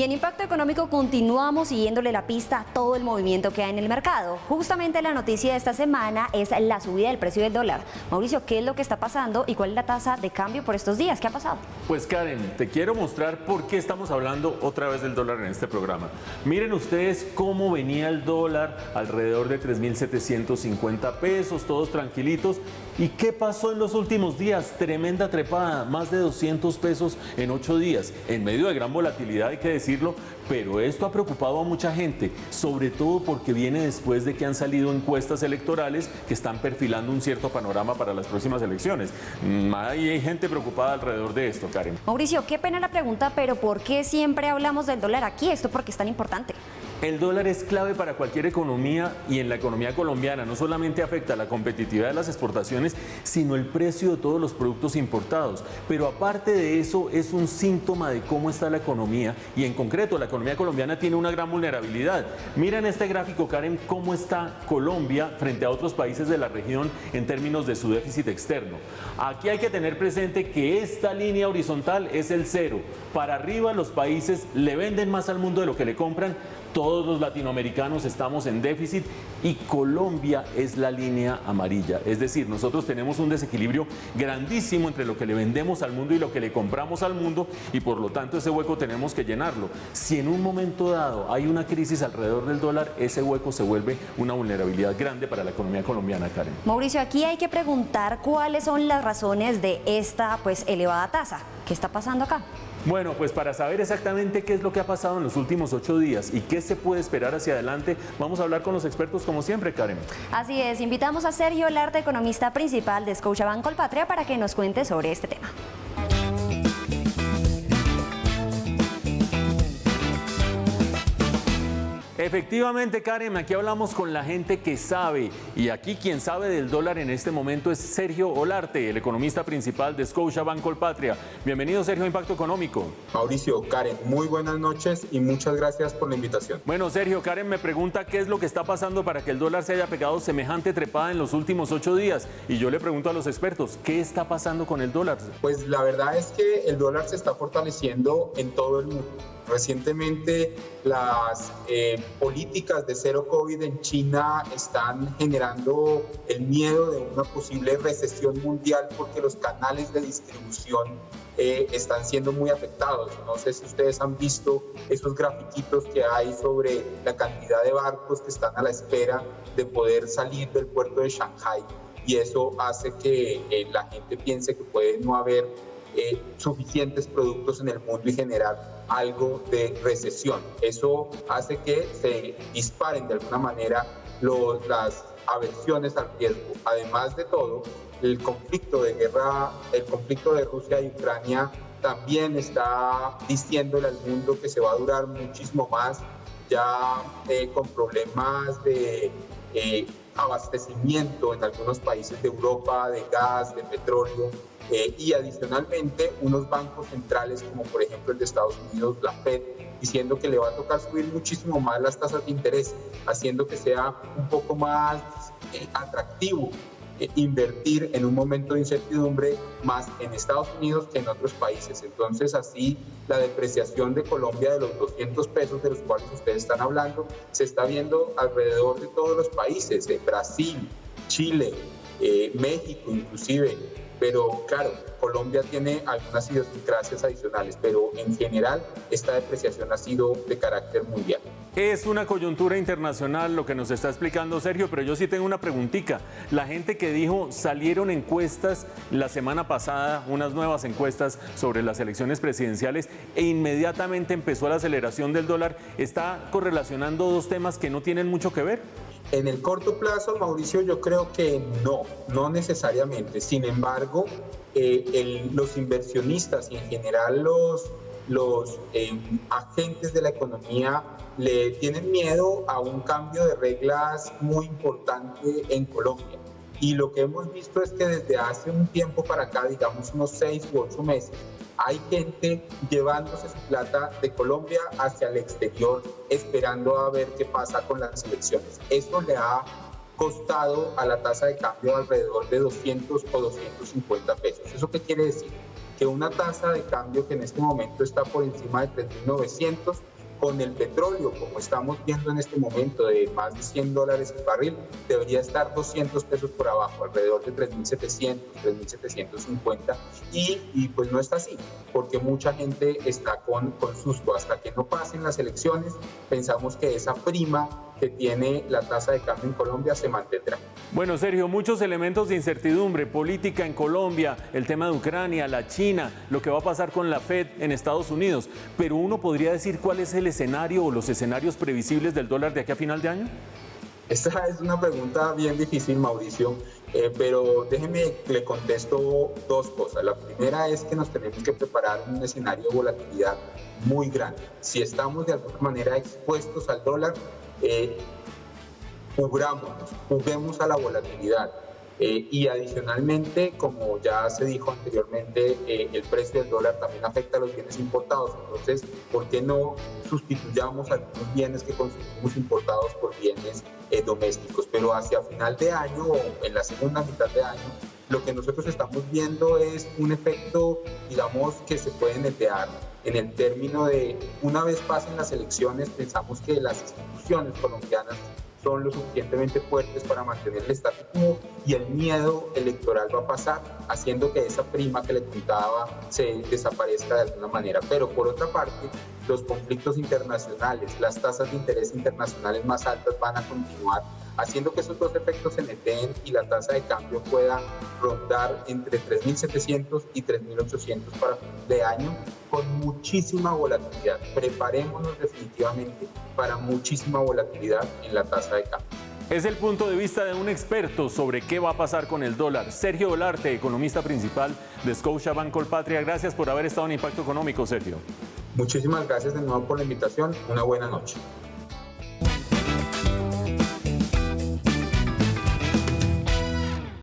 Y en Impacto Económico continuamos siguiéndole la pista a todo el movimiento que hay en el mercado. Justamente la noticia de esta semana es la subida del precio del dólar. Mauricio, ¿qué es lo que está pasando y cuál es la tasa de cambio por estos días? ¿Qué ha pasado? Pues Karen, te quiero mostrar por qué estamos hablando otra vez del dólar en este programa. Miren ustedes cómo venía el dólar alrededor de 3.750 pesos, todos tranquilitos. ¿Y qué pasó en los últimos días? Tremenda trepada, más de 200 pesos en 8 días, en medio de gran volatilidad, hay que decirlo, pero esto ha preocupado a mucha gente, sobre todo porque viene después de que han salido encuestas electorales que están perfilando un cierto panorama para las próximas elecciones. Hay gente preocupada alrededor de esto, Karen. Mauricio, qué pena la pregunta, pero ¿por qué siempre hablamos del dólar aquí? ¿Esto por qué es tan importante? El dólar es clave para cualquier economía y en la economía colombiana no solamente afecta la competitividad de las exportaciones, sino el precio de todos los productos importados. Pero aparte de eso es un síntoma de cómo está la economía y en concreto la economía colombiana tiene una gran vulnerabilidad. Mira en este gráfico, Karen, cómo está Colombia frente a otros países de la región en términos de su déficit externo. Aquí hay que tener presente que esta línea horizontal es el cero. Para arriba los países le venden más al mundo de lo que le compran. Todos los latinoamericanos estamos en déficit y Colombia es la línea amarilla. Es decir, nosotros tenemos un desequilibrio grandísimo entre lo que le vendemos al mundo y lo que le compramos al mundo y por lo tanto ese hueco tenemos que llenarlo. Si en un momento dado hay una crisis alrededor del dólar, ese hueco se vuelve una vulnerabilidad grande para la economía colombiana, Karen. Mauricio, aquí hay que preguntar cuáles son las razones de esta elevada tasa. ¿Qué está pasando acá? Bueno, pues para saber exactamente qué es lo que ha pasado en los últimos 8 días y qué se puede esperar hacia adelante, vamos a hablar con los expertos como siempre, Karen. Así es, invitamos a Sergio Olarte, economista principal de Scotiabank Colpatria, para que nos cuente sobre este tema. Efectivamente, Karen, aquí hablamos con la gente que sabe y aquí quien sabe del dólar en este momento es Sergio Olarte, el economista principal de Scotiabank Colpatria. Bienvenido, Sergio, a Impacto Económico. Mauricio, Karen, muy buenas noches y muchas gracias por la invitación. Bueno, Sergio, Karen me pregunta qué es lo que está pasando para que el dólar se haya pegado semejante trepada en los últimos 8 días y yo le pregunto a los expertos, ¿qué está pasando con el dólar? Pues la verdad es que el dólar se está fortaleciendo en todo el mundo. Recientemente las políticas de cero COVID en China están generando el miedo de una posible recesión mundial porque los canales de distribución están siendo muy afectados. No sé si ustedes han visto esos grafiquitos que hay sobre la cantidad de barcos que están a la espera de poder salir del puerto de Shanghái y eso hace que la gente piense que puede no haber suficientes productos en el mundo y generar algo de recesión. Eso hace que se disparen de alguna manera las aversiones al riesgo. Además de todo, el conflicto de guerra, el conflicto de Rusia y Ucrania también está diciéndole al mundo que se va a durar muchísimo más, ya con problemas de abastecimiento en algunos países de Europa, de gas, de petróleo. Y adicionalmente unos bancos centrales como por ejemplo el de Estados Unidos, la Fed, diciendo que le va a tocar subir muchísimo más las tasas de interés, haciendo que sea un poco más atractivo invertir en un momento de incertidumbre más en Estados Unidos que en otros países. Entonces así la depreciación de Colombia de los 200 pesos de los cuales ustedes están hablando se está viendo alrededor de todos los países, Brasil, Chile, México inclusive. Pero claro, Colombia tiene algunas idiosincrasias adicionales, pero en general esta depreciación ha sido de carácter mundial. Es una coyuntura internacional lo que nos está explicando Sergio, pero yo sí tengo una preguntita. La gente que dijo, salieron encuestas la semana pasada, unas nuevas encuestas sobre las elecciones presidenciales e inmediatamente empezó la aceleración del dólar, ¿está correlacionando dos temas que no tienen mucho que ver? En el corto plazo, Mauricio, yo creo que no necesariamente. Sin embargo, los inversionistas y en general los agentes de la economía le tienen miedo a un cambio de reglas muy importante en Colombia. Y lo que hemos visto es que desde hace un tiempo para acá, digamos unos 6 u 8 meses, hay gente llevándose su plata de Colombia hacia el exterior esperando a ver qué pasa con las elecciones. Esto le ha costado a la tasa de cambio alrededor de 200 o 250 pesos. ¿Eso qué quiere decir? Que una tasa de cambio que en este momento está por encima de 3.900 con el petróleo, como estamos viendo en este momento, de más de $100 el barril, debería estar 200 pesos por abajo, alrededor de 3.700, 3.750, y pues no está así, porque mucha gente está con susto. Hasta que no pasen las elecciones, pensamos que esa prima que tiene la tasa de cambio en Colombia se mantendrá. Bueno, Sergio, muchos elementos de incertidumbre política en Colombia, el tema de Ucrania, la China, lo que va a pasar con la Fed en Estados Unidos, pero uno podría decir cuál es el escenario o los escenarios previsibles del dólar de aquí a final de año. Esta es una pregunta bien difícil, Mauricio, pero déjeme que le contesto dos cosas. La primera es que nos tenemos que preparar un escenario de volatilidad muy grande. Si estamos de alguna manera expuestos al dólar, juguemos a la volatilidad. Y adicionalmente, como ya se dijo anteriormente, el precio del dólar también afecta a los bienes importados. Entonces, ¿por qué no sustituyamos algunos bienes que consumimos importados por bienes domésticos? Pero hacia final de año o en la segunda mitad de año, lo que nosotros estamos viendo es un efecto, digamos, que se puede netear en el término de, una vez pasen las elecciones, pensamos que las instituciones colombianas son lo suficientemente fuertes para mantener el status quo y el miedo electoral va a pasar, haciendo que esa prima que le contaba se desaparezca de alguna manera. Pero por otra parte, los conflictos internacionales, las tasas de interés internacionales más altas van a continuar, haciendo que esos dos efectos se neteen y la tasa de cambio pueda rondar entre 3.700 y 3.800 para fin de año, con muchísima volatilidad. Preparémonos definitivamente para muchísima volatilidad en la tasa de cambio. Es el punto de vista de un experto sobre qué va a pasar con el dólar. Sergio Olarte, economista principal de Scotiabank Colpatria. Gracias por haber estado en Impacto Económico, Sergio. Muchísimas gracias de nuevo por la invitación. Una buena noche.